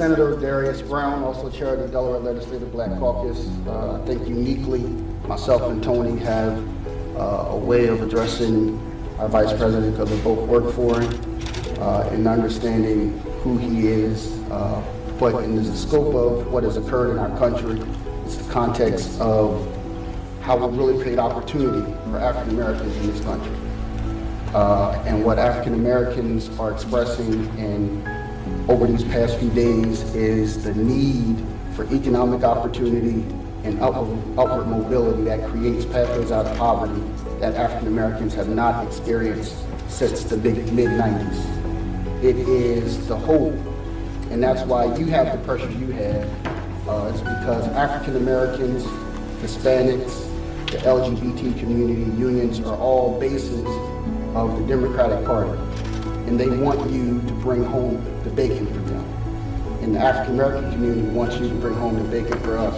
Senator Darius Brown, also chair of the Delaware Legislative Black Caucus. I think uniquely, myself and Tony have a way of addressing our Vice President because we both work for him and understanding who he is, but in the scope of what has occurred in our country, it's the context of how we really create opportunity for African Americans in this country. And what African Americans are expressing over these past few days is the need for economic opportunity and upward mobility that creates pathways out of poverty that African Americans have not experienced since the mid-90s. It is the hope, and that's why you have the pressure you have. It's because African Americans, Hispanics, the LGBT community, unions are all bases of the Democratic Party, and they want you to bring home the bacon for them. And the African American community wants you to bring home the bacon for us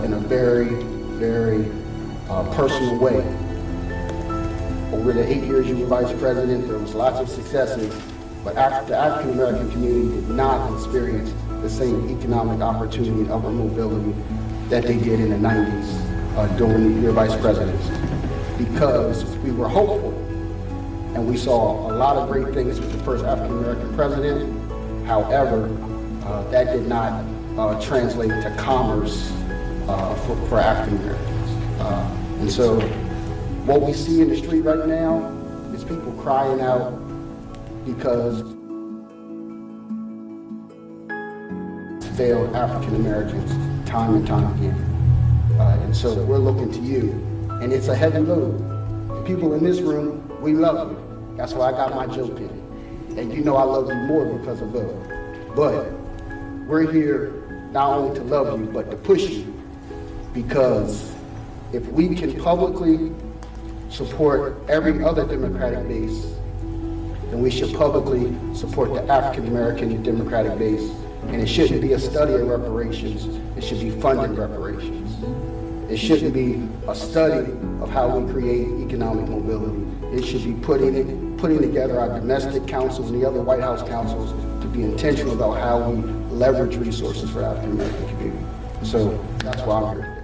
in a very, very personal way. Over the 8 years you were Vice President, there was lots of successes, but the African American community did not experience the same economic opportunity and upward mobility that they did in the 90s during your Vice Presidency, because we were hopeful. And we saw a lot of great things with the first African-American president. However, that did not translate to commerce for African-Americans. And so what we see in the street right now is people crying out because failed African-Americans time and time again. And so we're looking to you, and it's a heavy load. The people in this room, we love you. That's why I got my Joe pin. And you know I love you more because of that. But we're here not only to love you, but to push you. Because if we can publicly support every other Democratic base, then we should publicly support the African American Democratic base. And it shouldn't be a study of reparations, it should be funding reparations. It shouldn't be a study of how we create economic mobility. It should be putting together our domestic councils and the other White House councils to be intentional about how we leverage resources for the African American community. So that's why I'm here today.